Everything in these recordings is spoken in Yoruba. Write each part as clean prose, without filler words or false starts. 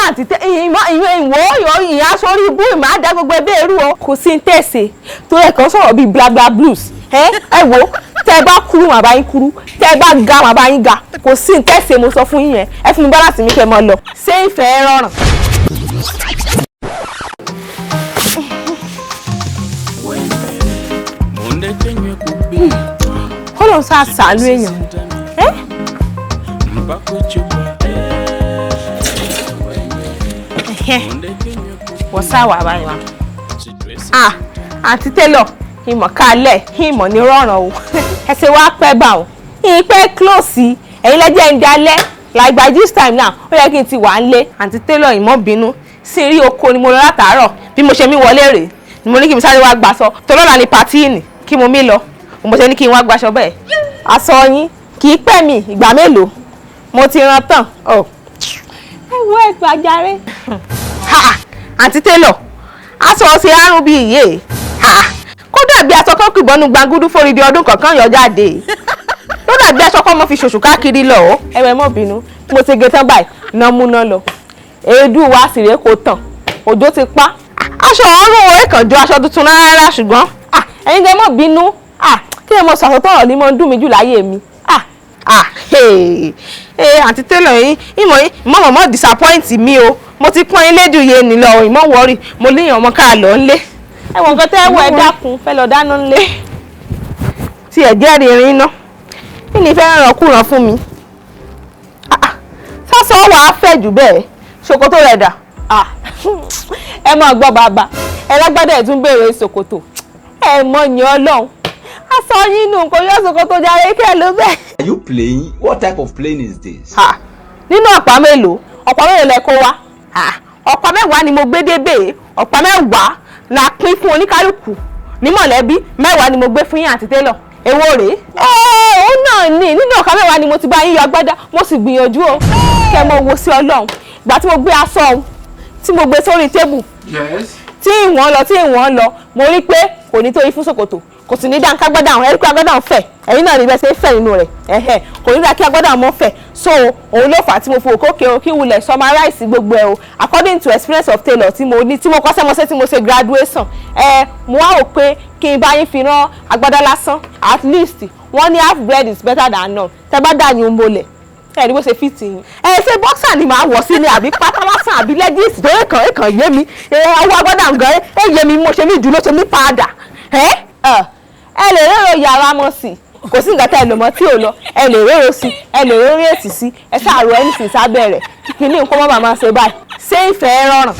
àǹtí ìwọ ìyá sórí ibú ìmọ̀ àdá gbogbo ẹbí èrú o kò sí ń tẹ̀sẹ̀ tó yẹ kàn sọ̀rọ̀ bíi bla bla blues ẹ wo tẹ bá kúrú màá bá yín kúrú tẹ bá ga màá bá yín ga kò sí ń tẹ̀sẹ̀ mo sọ fún yín yẹn ẹ fún mi balance mi kẹ́ mọ́ lọ ṣé ìfẹ́ rọrùn. kọ́lọ̀ ń sá sàánú èèyàn wọ́n sá wà báyìí wá. àǹtí Tailor ìmọ̀ kálẹ̀ ìmọ̀ ní rọ̀rùn o ẹsẹ̀ wá pẹ́ bá o ìpẹ́ close ẹ̀yin lẹ́jẹ̀ ń dalẹ̀ like by this time now ó yẹ kí n ti wà ń lé àǹtí Tailor ìmọ̀ bínú sí rí oko ni mo lọ látàárọ̀ bí mo ṣe mí wọlé rèé ni mo ní kí n sáré wá gbàsọ tó lọ́la ní pàtíìnì kí mo mí lọ mo ṣe ní kí n wá gbaṣọ bẹ́ẹ̀ aṣọ yín kì í pẹ́ mi ìgbà mélòó mo ti rán tán ẹ wo ẹ̀pẹ́ ajáre. àǹtí Tailor aṣọ ṣe àrùn bíi iye kó dàbí aṣọ kan kìbọnú gbangudu fórídìí ọdún kankan yọ jáde ló dàbí aṣọ kan mo fi ṣoṣù káàkiri lọ ọ ẹwẹ mọ bínú mo ṣe gé tán báyìí náà múná lọ èédú wa sì rèé kò tàn òjò ti pa aṣọ ọrùn orí kan ju aṣọ tuntun rárá ṣùgbọ́n ẹ̀yin jẹ́ mọ́ bínú kí ẹ mọ sàtọ́tọ̀ ní mọ́ ń dùn mí jù láyé mi àǹtí Tailor yín ìmọ̀ disappoint mi o mo ti pọ́n ilé dùn yé ni lọ ìmọ̀ wọ́ọ̀rì mo léèyàn ọmọ ká lọ ńlé ẹ̀wọ̀n nǹkan tẹ́ ẹ wọ ẹ dákun fẹ́ lọ dáná ńlé tí ẹ̀ jẹ́ rinrin ná kí ni fẹ́ ràn kúràn fún mi sásán wà á fẹ́ jù bẹ́ẹ̀ ṣòkòtò rẹ̀ dà ẹ máa gbọ́ bàbá ẹ lágbádá ẹ̀ tún béèrè ṣòkòtò ẹ mọ̀ yín ọlọ́run aṣọ yín nù kò yọ ṣòkòtò jáde kẹ́ ló bẹ́ẹ̀. Are you playing? What type of playing is this? nínú ọ̀pá mélòó lẹ kó wá ọ̀pá mẹ́wàá ni mo gbé débè ọ̀pá mẹ́wàá la pín fún oníkálùkù ní mọ̀lẹ́bí mẹ́wàá ni mo gbé fún yín àǹtí Tailor èwo rèé. ó náà ní nínú ọ̀pá mẹ́wàá ni mo ti bá yín yọ agbádá mo sì gbìyànjú o kẹ́ mo wo sí ọlọ́run ìgbà tí mo gbé aṣọ ohun tí mo gbé sórí tébù tí ìwọ̀n lọ mo rí pé kò ní tó yí fún ṣòkòtò kò sì ní dá nǹkan agbádá àwọn ẹ̀rí pé agbádá ń fẹ̀ ẹ̀yin náà rí bẹ́ẹ̀ ṣe fẹ̀ nínú rẹ̀ kò ní dá kí agbádá mọ́ fẹ̀ so òun ló fà á tí mo fi òkókè o kí wulẹ̀ summarize gbogbo ẹ̀ o according to experience of Tailor tí mo kọ́ṣẹ́ mọṣẹ́ tí mo ṣe graduation mo wá rò pé kí n bá yín fi rán agbádá lásán at least wọ́n ní half bread is better than none tẹ́ bá dà yín bolẹ̀ ẹ̀rí bó ṣe fit yín ṣé boxer ni màá wọ̀ sí ni àbí pátá lásán àbí leggings tó èkàn yé mi ọwọ́ agbádá nǹkan yé mi mo ṣe mí dúró ṣe mí padà ẹ lè rérò yàrá mọ́ sí kò sí nǹkan tá ẹ lò mọ́ tí ò lọ ẹ lè rérò sí ẹ lè rórí èsì sí ẹ ṣàrò ẹni sì sábẹ́ rẹ̀ kìíní nǹkan mọ́ bàmá ṣe báyìí ṣé ìfẹ́ rọrùn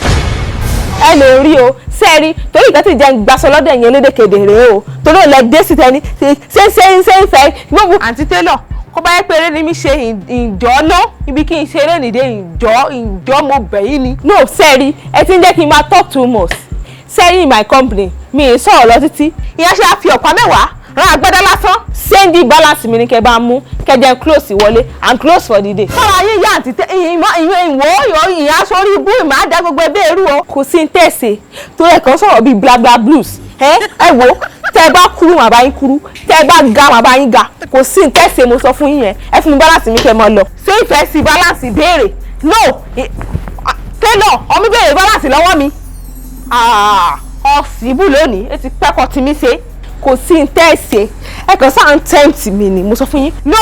ẹ lè rí o ṣé rí torí ìgbà tí ìjẹ́ ń gbaṣọ lọ́dọ̀ ẹ̀yìn elédèkéde rèé o torí ò lẹ dé sí tẹni ṣé ìfẹ́ gbogbo àǹtí Tailor kó bá yẹ pé eré ni mi ṣe ìjọ ná ibi kí n ṣe eré nìde ìjọ mo bẹ̀ yín ni no ṣé rí ẹ ti ń jẹ́ kí n máa talk too much ṣé in my company mi ì sọ̀rọ̀ lọ títí ìyẹn ṣe àfi ọ̀pá mẹ́wàá rán agbádá lásán sẹ́ndì balance mi ni kẹ́ bá mú kẹ́jẹ́ close wọlé and close for the day. sọ́ra yín yá àǹtí ìwọ ìyá sórí ibú ìmọ̀ àdá gbogbo ẹbí èrú o kò sí ń tẹ̀sẹ̀ tó yẹ kàn sọ̀rọ̀ bíi bla bla blues ẹ wo tẹ́ bá kúrú màá bá yín kúrú tẹ́ bá ga màá bá yín ga kò sí ń tẹ̀sẹ̀ mo sọ fún yín yẹn ẹ fún mi balance mi kẹ́ mọ́ lọ. ṣé ìfẹ́ sí balance béèrè no Tailor ọmọ béèrè balance lọ́wọ́ mi ọ̀sìnbù lónìí ẹ ti pẹ́kọ̀ tí mi ṣe kò sí ń tẹ̀sẹ̀ ẹ kàn sáà ń tempt mi ni mo sọ fún yín no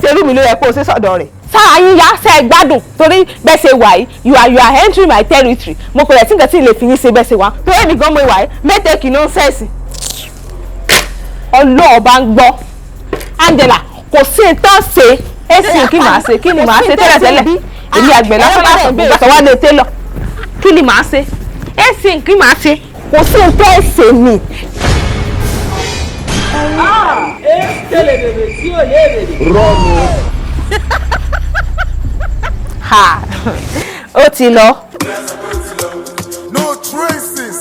ṣerú mi ló yẹ kó o ṣe sọ̀dọ̀ rẹ̀ sáà yín yá ṣe gbádùn torí bẹ́ẹ̀ ṣe wà yìí you are entering my territory mo kò rẹ̀ tí nǹkan tí ì lè fi yín ṣe bẹ́ẹ̀ ṣe wá torí èmi gan mo wà yìí mẹ́tẹ̀ẹ̀kì nonsense ọlọ́ọ̀bá ń gbọ́ Angela kò sí ń tán ṣe èsì kí màá ṣe kí ni màá ṣe tẹ́lẹ̀tẹ́lẹ̀ èmi àgbẹ̀ lásán lásán bí ìgbà wà lè Tailor kí ni màá ṣe èsì kí màá ṣe kò sí ń tán ṣe ni. Rọ́ọ̀nù. Ó ti lọ. No traces.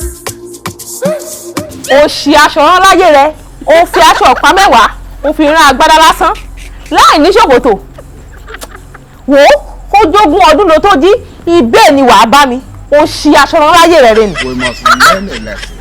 Ó ṣì aṣọ rán láyé rẹ̀, ó fi aṣọ ọ̀pá mẹ́wàá, ó fi rán agbádá lásán, láì ní ṣòkòtò. Wò ó, kó jogún ọdún ló tó jí, ibẹ̀ ni wàá bá mi. Ó ṣì aṣọ rán láyé rẹ̀ rẹ̀ ni. We must learn a lesson.